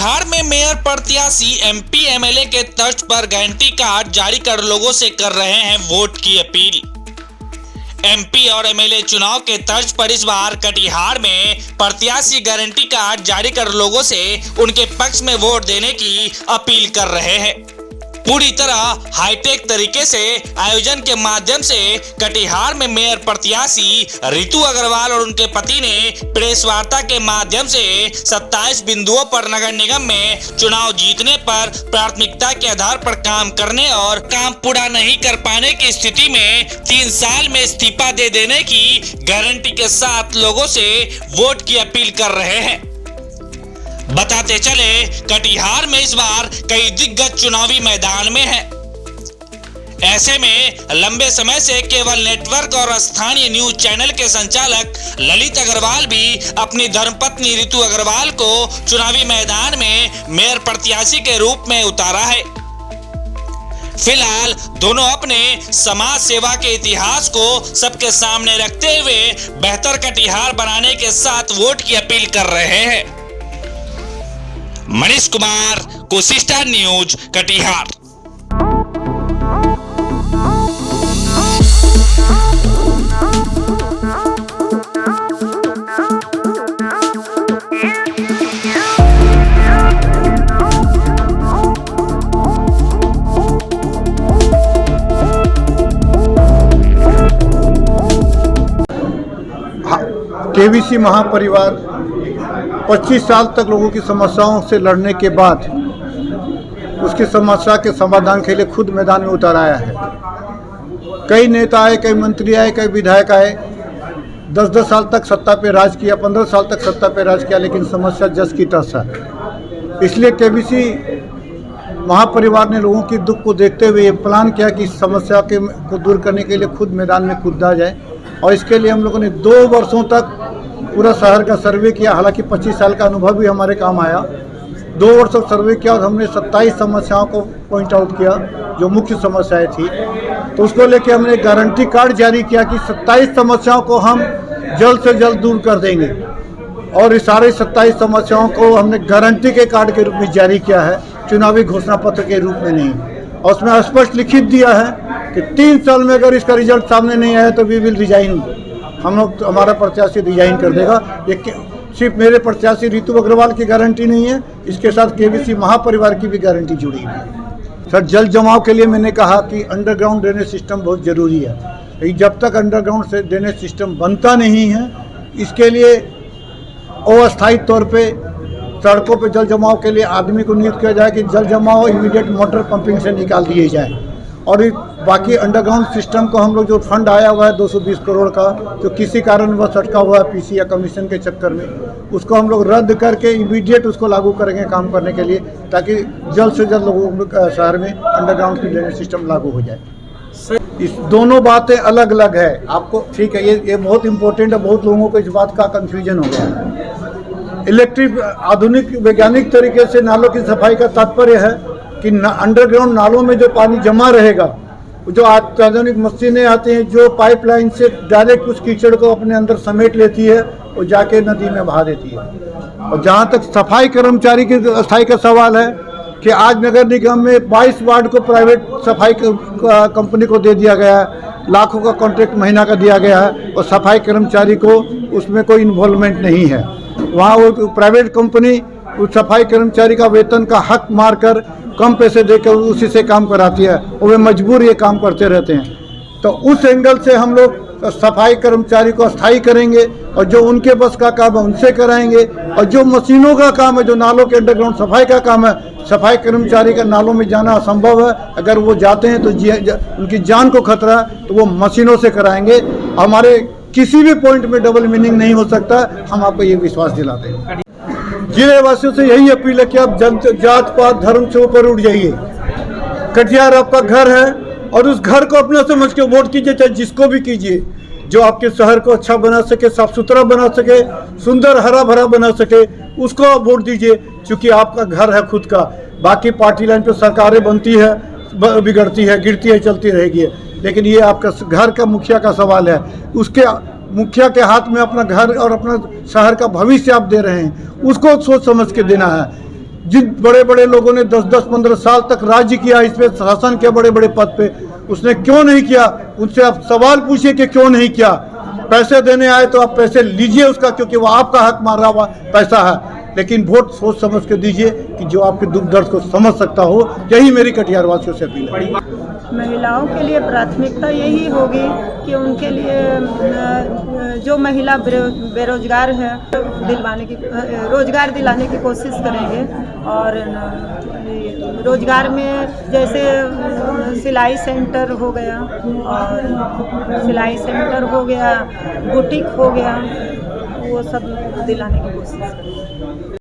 कटिहार में मेयर प्रत्याशी MP MLA के तर्ज पर गारंटी कार्ड जारी कर लोगों से कर रहे हैं वोट की अपील। एमपी और एमएलए चुनाव के तर्ज पर इस बार कटिहार में प्रत्याशी गारंटी कार्ड जारी कर लोगों से उनके पक्ष में वोट देने की अपील कर रहे हैं। पूरी तरह हाईटेक तरीके से आयोजन के माध्यम से कटिहार में मेयर प्रत्याशी रितु अग्रवाल और उनके पति ने प्रेस वार्ता के माध्यम से 27 बिंदुओं पर नगर निगम में चुनाव जीतने पर प्राथमिकता के आधार पर काम करने और काम पूरा नहीं कर पाने की स्थिति में 3 साल में इस्तीफा दे देने की गारंटी के साथ लोगों से वोट की अपील कर रहे हैं। बताते चले कटिहार में इस बार कई दिग्गज चुनावी मैदान में हैं। ऐसे में लंबे समय से केवल नेटवर्क और स्थानीय न्यूज चैनल के संचालक ललित अग्रवाल भी अपनी धर्मपत्नी रितु अग्रवाल को चुनावी मैदान में मेयर प्रत्याशी के रूप में उतारा है। फिलहाल दोनों अपने समाज सेवा के इतिहास को सबके सामने रखते हुए बेहतर कटिहार बनाने के साथ वोट की अपील कर रहे हैं। Manish Kumar, Kosi star news, Katihar. KVC महापरिवार 25 साल तक लोगों की समस्याओं से लड़ने के बाद उसकी समस्या के समाधान के लिए खुद मैदान में उतर आया है। कई नेता आए, कई मंत्री आए, कई विधायक आए, 10-10 साल तक सत्ता पे राज किया, 15 साल तक सत्ता पे राज किया, लेकिन समस्या जस की तस है। इसलिए केवीसी महापरिवार ने लोगों की दुख को देखते हुए ये प्लान किया कि इस समस्या को दूर करने के लिए खुद मैदान में कूदा जाए। और इसके लिए हम लोगों ने 2 वर्षों तक पूरा शहर का सर्वे किया। हालांकि 25 साल का अनुभव भी हमारे काम आया। 2 वर्ष तक सर्वे किया और हमने 27 समस्याओं को पॉइंट आउट किया जो मुख्य समस्याएं थी। तो उसको लेके हमने गारंटी कार्ड जारी किया कि 27 समस्याओं को हम जल्द से जल्द दूर कर देंगे। और इस सारे 27 समस्याओं को हमने गारंटी के कार्ड के रूप में जारी किया है, चुनावी घोषणा पत्र के रूप में नहीं। और उसमें स्पष्ट लिखित दिया है कि 3 साल में अगर इसका रिजल्ट सामने नहीं आया तो वी विल रिजाइन। हम लोग, हमारा प्रत्याशी रिजाइन कर देगा। ये सिर्फ मेरे प्रत्याशी रितु अग्रवाल की गारंटी नहीं है, इसके साथ केवीसी महापरिवार की भी गारंटी जुड़ी हुई है। सर, जल जमाव के लिए मैंने कहा कि अंडरग्राउंड ड्रेनेज सिस्टम बहुत ज़रूरी है। लेकिन जब तक अंडरग्राउंड से ड्रेनेज सिस्टम बनता नहीं है, इसके लिए अस्थायी तौर पे सड़कों पे जल जमाव के लिए आदमी को नियुक्त किया जाए कि जल जमाव इमीडिएट मोटर पंपिंग से निकाल दिए जाए। और बाकी अंडरग्राउंड सिस्टम को हम लोग जो फंड आया हुआ है 220 करोड़ का, जो किसी कारण वह अटका हुआ है पीसी या कमीशन के चक्कर में, उसको हम लोग रद्द करके इमीडिएट उसको लागू करेंगे काम करने के लिए, ताकि जल्द से जल्द लोगों शहर में अंडरग्राउंड की ड्रेनेज सिस्टम लागू हो जाए। इस दोनों बातें अलग अलग है। आपको ठीक है, ये बहुत इंपॉर्टेंट है। बहुत लोगों को इस बात का कन्फ्यूजन हो गया है। इलेक्ट्रिक आधुनिक वैज्ञानिक तरीके से नालों की सफाई का तात्पर्य है कि अंडरग्राउंड नालों में जो पानी जमा रहेगा, जो आधुनिक मशीनें आती हैं जो पाइपलाइन से डायरेक्ट उस कीचड़ को अपने अंदर समेट लेती है और जाके नदी में बहा देती है। और जहाँ तक सफाई कर्मचारी की स्थायी का सवाल है कि आज नगर निगम में 22 वार्ड को प्राइवेट सफाई कंपनी को दे दिया गया है, लाखों का कॉन्ट्रैक्ट महीना का दिया गया है और सफाई कर्मचारी को उसमें कोई इन्वॉल्वमेंट नहीं है। वहाँ वो प्राइवेट कंपनी उस सफाई कर्मचारी का वेतन का हक मारकर कम पैसे देकर उसी से काम कराती है और वे मजबूर ये काम करते रहते हैं। तो उस एंगल से हम लोग सफाई कर्मचारी को स्थायी करेंगे और जो उनके बस का काम है उनसे कराएंगे। और जो मशीनों का काम है, जो नालों के अंडरग्राउंड सफाई का काम है, सफाई कर्मचारी का नालों में जाना असंभव है। अगर वो जाते हैं तो उनकी जान को खतरा है, तो वो मशीनों से कराएंगे। हमारे किसी भी पॉइंट में डबल मीनिंग नहीं हो सकता, हम आपको ये विश्वास दिलाते हैं। जिले वासियों से यही अपील है कि आप जात पात धर्म से ऊपर उठ जाइए। कटिहार आपका घर है और उस घर को अपना समझ के वोट कीजिए, चाहे जिसको भी कीजिए, जो आपके शहर को अच्छा बना सके, साफ सुथरा बना सके, सुंदर हरा भरा बना सके, उसको आप वोट दीजिए। क्योंकि आपका घर है खुद का। बाकी पार्टी लाइन पे सरकारें बनती है, बिगड़ती है, गिरती है, चलती रहेगी, लेकिन ये आपका घर का मुखिया का सवाल है। उसके मुखिया के हाथ में अपना घर और अपना शहर का भविष्य आप दे रहे हैं, उसको सोच समझ के देना है। जिन बड़े बड़े लोगों ने 10-10, 15 साल तक राज्य किया, इस पे शासन के बड़े बड़े पद पे, उसने क्यों नहीं किया? उनसे आप सवाल पूछिए कि क्यों नहीं किया। पैसे देने आए तो आप पैसे लीजिए उसका, क्योंकि वो आपका हक मारा हुआ पैसा है, लेकिन वोट सोच समझ के दीजिए कि जो आपके दुख दर्द को समझ सकता हो। यही मेरी कटिहार वासियों से अपील है। महिलाओं के लिए प्राथमिकता यही होगी कि उनके लिए जो महिला बेरोजगार है रोजगार दिलाने की कोशिश करेंगे। और रोजगार में जैसे सिलाई सेंटर हो गया, और सिलाई सेंटर हो गया, बुटीक हो गया, वो सब दिलाने की कोशिश करेंगे।